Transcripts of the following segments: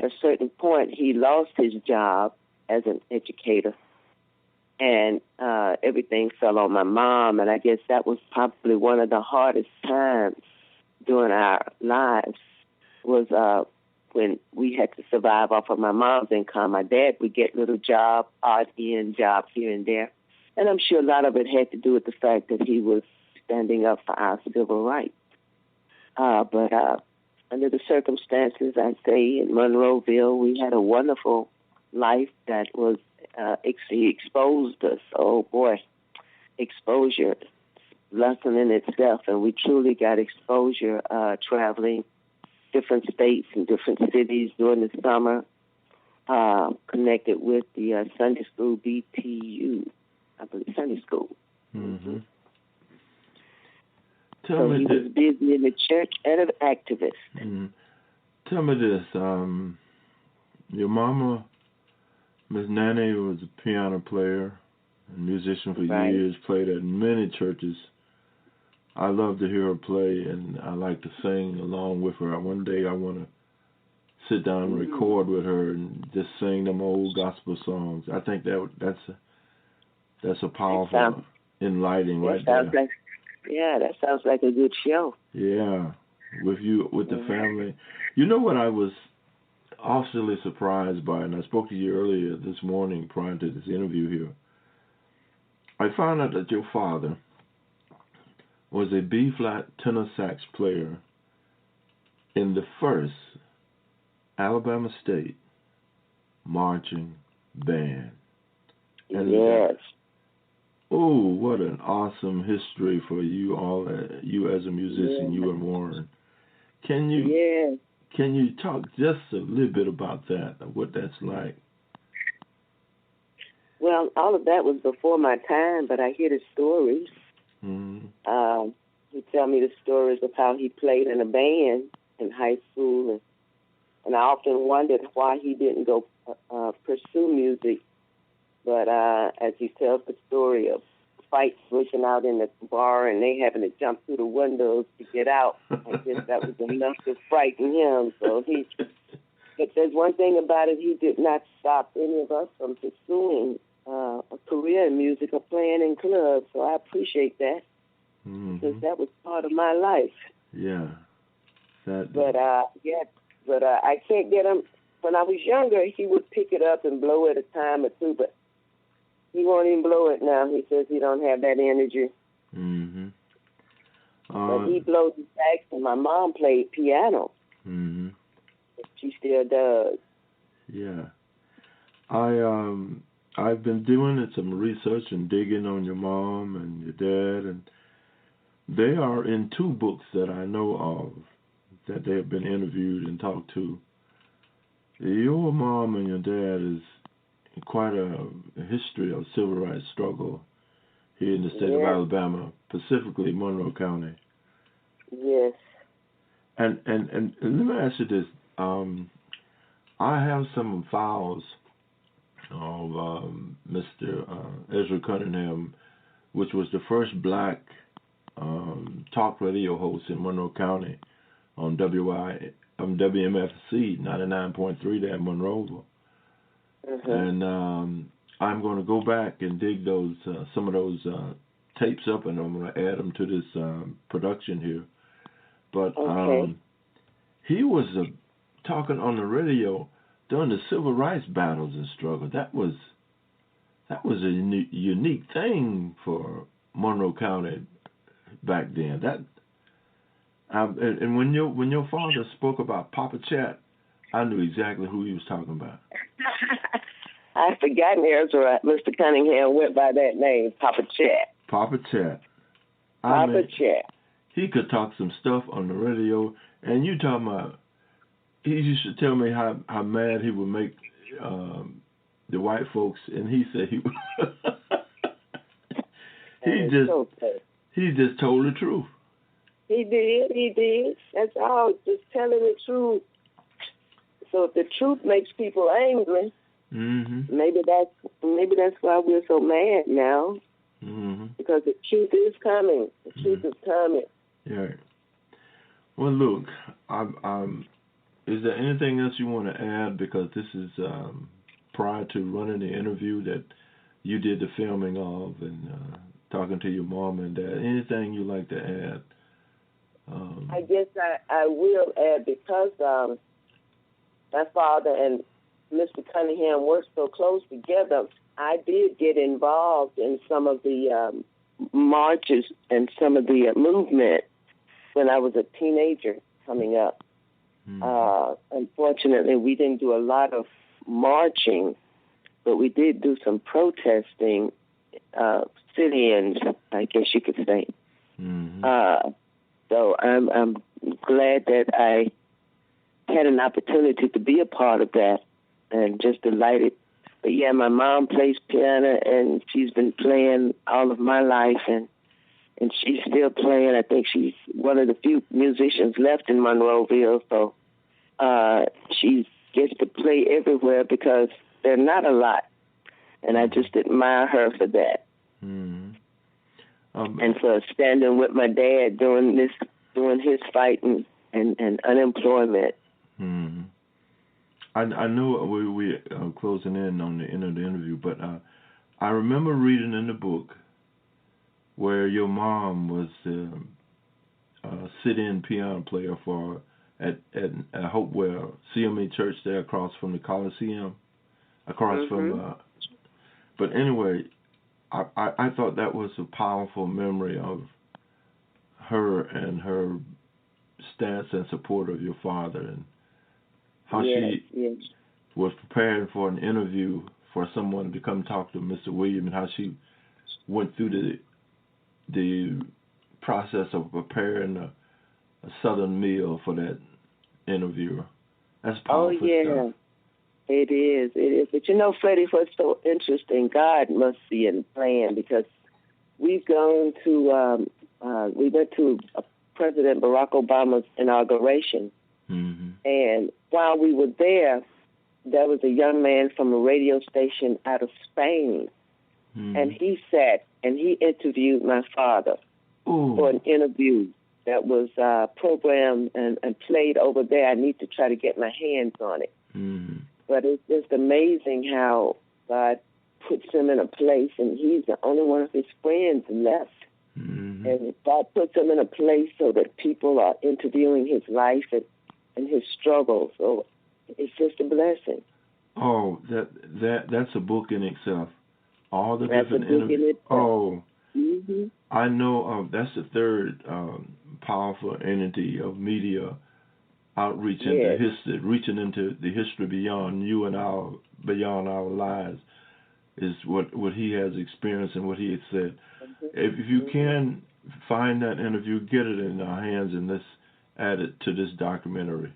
at a certain point, he lost his job as an educator, and everything fell on my mom, and I guess that was probably one of the hardest times during our lives was when we had to survive off of my mom's income. My dad would get little jobs, odd-end jobs here and there, and I'm sure a lot of it had to do with the fact that he was standing up for our civil rights. But under the circumstances, I say, in Monroeville, we had a wonderful life that was, he exposed us. Oh, boy, exposure, lesson in itself. And we truly got exposure traveling different states and different cities during the summer, connected with the Sunday School BTU, I believe, Sunday School. Mm-hmm. So he was busy in the church and an activist. Mm-hmm. Tell me this. Your mama, Miss Nanny, was a piano player, a musician for years, played at many churches. I love to hear her play, and I like to sing along with her. One day I want to sit down and record with her and just sing them old gospel songs. I think that's a powerful enlightening right there. Yeah, that sounds like a good show. Yeah, with the family. You know what I was awfully surprised by, and I spoke to you earlier this morning prior to this interview here. I found out that your father was a B-flat tenor sax player in the first Alabama State marching band. And yes. Oh, what an awesome history for you all, you as a musician, you and Warren. Can you talk just a little bit about that, what that's like? Well, all of that was before my time, but I hear the stories. Mm-hmm. He tell me the stories of how he played in a band in high school, and I often wondered why he didn't go pursue music. But as he tells the story of fights breaking out in the bar and they having to jump through the windows to get out, I guess that was enough to frighten him. But there's one thing about it, he did not stop any of us from pursuing a career in music or playing in clubs. So I appreciate that, because that was part of my life. Yeah. But I can't get him. When I was younger, he would pick it up and blow it a time or two, but he won't even blow it now. He says he don't have that energy. Mm-hmm. But he blows the sax, and my mom played piano. Mm-hmm. She still does. Yeah. I've been doing some research and digging on your mom and your dad, and they are in 2 books that I know of that they have been interviewed and talked to. Your mom and your dad is quite a history of civil rights struggle here in the state of Alabama, specifically Monroe County. Yes. And let me ask you this. I have some files of Mr. Ezra Cunningham, which was the first black talk radio host in Monroe County on WMFC 99.3 there in Monroeville. Mm-hmm. And I'm going to go back and dig those some of those tapes up, and I'm going to add them to this production here. But he was talking on the radio during the civil rights battles and struggle. That was a unique thing for Monroe County back then. And when your father spoke about Papa Chat, I knew exactly who he was talking about. I've forgotten Ezra. Mr. Cunningham went by that name, Papa Chat. Papa Chat. Papa Chat. He could talk some stuff on the radio, and you talking about, he used to tell me how mad he would make the white folks, and he said he just told the truth. He did. That's all, just telling the truth. So if the truth makes people angry, maybe that's why we're so mad now. Mm-hmm. Because the truth is coming. The truth is coming. Yeah. Well, look, Is there anything else you want to add? Because this is prior to running the interview that you did the filming of and talking to your mom and dad. Anything you like to add? I guess I will add, because my father and Mr. Cunningham worked so close together, I did get involved in some of the marches and some of the movement when I was a teenager coming up. Unfortunately, we didn't do a lot of marching, but we did do some protesting, sit-ins, I guess you could say. So I'm glad that I had an opportunity to be a part of that, and just delighted. But yeah, my mom plays piano, and she's been playing all of my life, and she's still playing. I think she's one of the few musicians left in Monroeville, so she gets to play everywhere because there are not a lot, and I just admire her for that. And for standing with my dad doing his fight and unemployment. I know we closing in on the end of the interview, but I remember reading in the book where your mom was a sit-in piano player for at Hopewell CME Church there across from the Coliseum, across from. But anyway, I thought that was a powerful memory of her and her stance and support of your father, and how she was preparing for an interview for someone to come talk to Mr. William, and how she went through the process of preparing a Southern meal for that interviewer. That's powerful stuff. It is. But you know, Freddie, what's so interesting, God must see and plan, because we've gone to, we went to President Barack Obama's inauguration. And while we were there was a young man from a radio station out of Spain. And he sat and he interviewed my father for an interview that was programmed and played over there. I need to try to get my hands on it. But it's just amazing how God puts him in a place, and he's the only one of his friends left. And God puts him in a place so that people are interviewing his life and his struggles. So it's just a blessing. Oh, that's a book in itself. All the That's different interviews. I know that's the third powerful entity of media outreach into history, reaching into the history beyond you and beyond our lives, is what he has experienced and what he has said. If you can find that interview, get it in our hands, and let's add it to this documentary.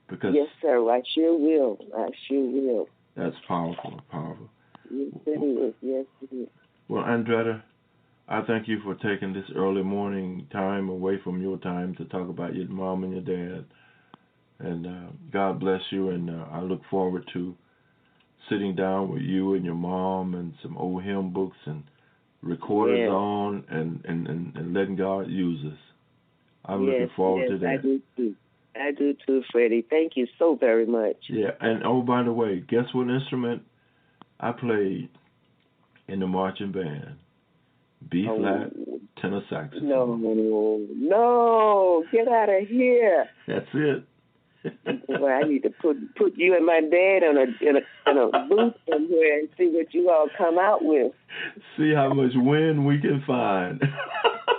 Because yes, sir, I sure will. That's powerful. Yes, it is. Well, Andretta, I thank you for taking this early morning time away from your time to talk about your mom and your dad. And God bless you, and I look forward to sitting down with you and your mom and some old hymn books and recorders on and letting God use us. I'm looking forward to that. I do too, Freddie. Thank you so very much. Yeah, and oh, by the way, guess what instrument I played in the marching band? B-flat tenor saxophone. No, get out of here. That's it. Well, I need to put you and my dad in a booth somewhere and see what you all come out with. See how much wind we can find.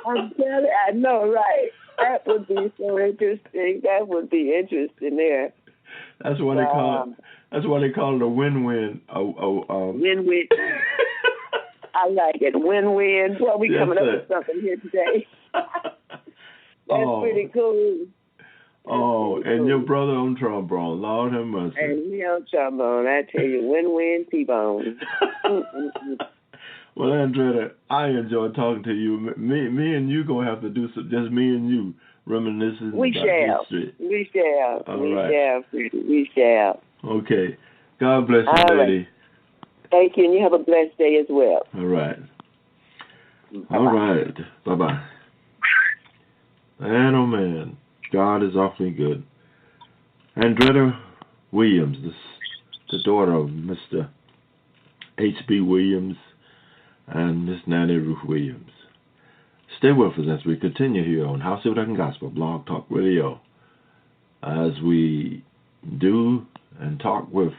I'm telling you, I know, right? That would be so interesting. That would be interesting there. That's what they call it. That's why they call it a win-win. Win-win. I like it. Win-win. Well, we coming up with something here today. That's pretty cool. And your brother on trombone. Lord have mercy. And me on trombone. I tell you, win-win T-bone. Well, Andretta, I enjoy talking to you. Me and you going to have to do some, just me and you, reminiscing about history. We shall. All we right. We shall. Okay. God bless you, lady. Right. Thank you, and you have a blessed day as well. All right. Bye-bye. All right. Bye-bye. Man, oh, man. God is awfully good. Andretta Williams, the daughter of Mr. H.B. Williams and Miss Nanny Ruth Williams. Stay with us as we continue here on Howcee Productions Gospel Blog Talk Radio, as we do and talk with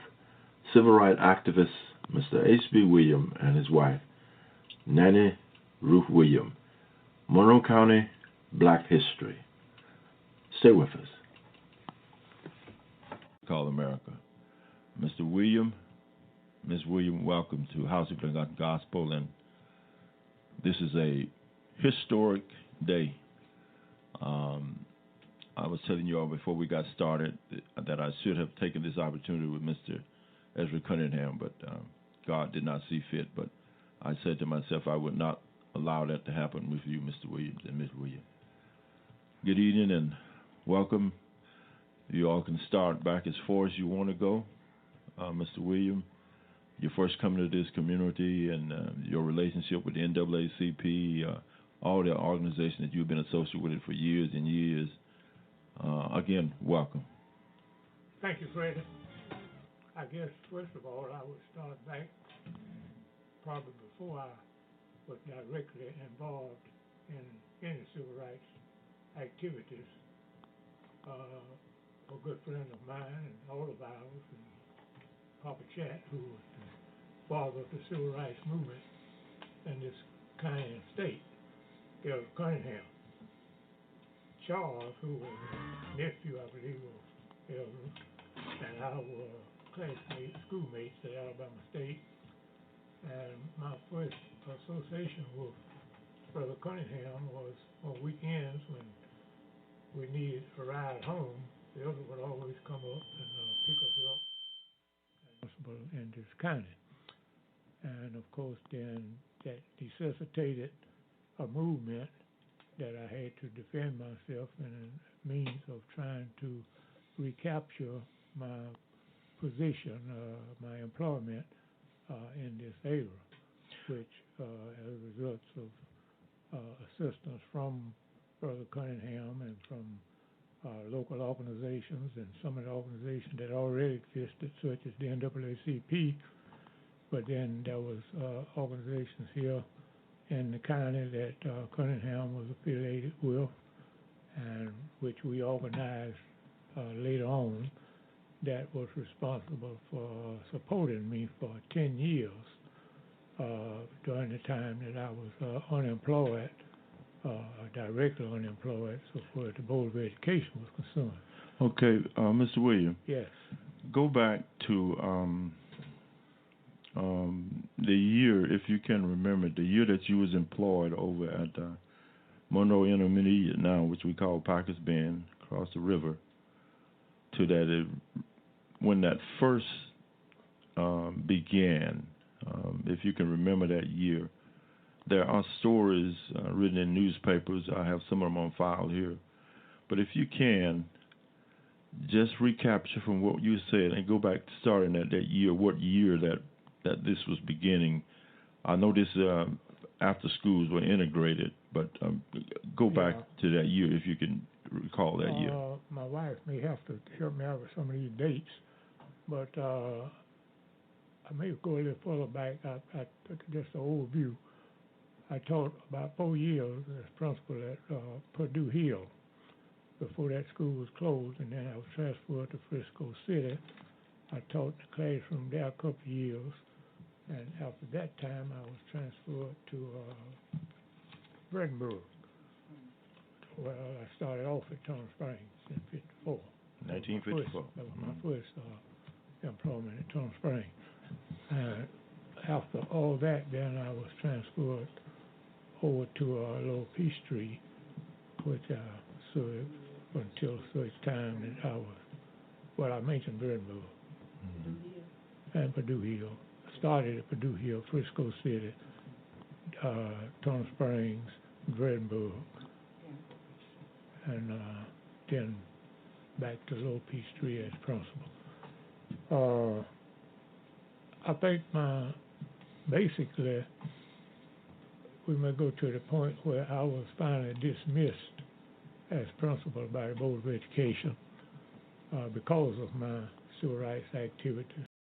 civil rights activist Mr. H.B. Williams and his wife, Nanny Ruth Williams. Monroe County Black History. Stay with us. Call America. Mr. Williams, Ms. Williams, welcome to Howcee Productions Gospel, and this is a historic day. I was telling you all before we got started that I should have taken this opportunity with Mr. Ezra Cunningham, but God did not see fit. But I said to myself I would not allow that to happen with you, Mr. Williams and Ms. Williams. Good evening and welcome. You all can start back as far as you want to go. Mr. Williams, your first coming to this community and your relationship with the NAACP, all the organizations that you've been associated with it for years and years. Again, welcome. Thank you, Freddie. I guess, first of all, I would start back probably before I was directly involved in any civil rights activities. A good friend of mine and all of ours, and Papa Chat, who was the father of the civil rights movement in this kind state, Elder Cunningham. Charles, who was a nephew, I believe, of Elder, and I were classmates, schoolmates at Alabama State. And my first association with Brother Cunningham was on weekends when we needed a ride home. The Elder would always come up and pick us up in this county. And of course, then that necessitated a movement that I had to defend myself in a means of trying to recapture my position, my employment in this area, which as a result of assistance from Brother Cunningham and from local organizations and some of the organizations that already existed, such as the NAACP, but then there was organizations here in the county that Cunningham was affiliated with, and which we organized later on, that was responsible for supporting me for 10 years during the time that I was unemployed, directly unemployed, so far as the Board of Education was concerned. Okay, Mr. Williams. Yes. Go back to the year, if you can remember, the year that you was employed over at Monroe Intermediate now, which we call Packers Bend, across the river, to that when that first began, if you can remember that year. There are stories written in newspapers. I have some of them on file here. But if you can, just recapture from what you said and go back to starting at that year, what year that this was beginning. I know this after schools were integrated, but go back to that year if you can recall that year. My wife may have to help me out with some of these dates, but I may go a little further back. I took just an overview. I taught about 4 years as principal at Purdue Hill before that school was closed, and then I was transferred to Frisco City. I taught in the classroom there a couple of years, and after that time I was transferred to Brandenburg. Well, I started off at Tunnel Springs in 1954. 1954. That was my first employment at Tunnel Springs. After all that, then I was transferred over to Lower Peachtree, which I served until such time that I mentioned Brandenburg and Purdue Hill. I started at Purdue Hill, Frisco City, Tunnel Springs, Brandenburg, and then back to Lower Peachtree as principal. I think basically, we may go to the point where I was finally dismissed as principal by the Board of Education. because of my civil rights activities.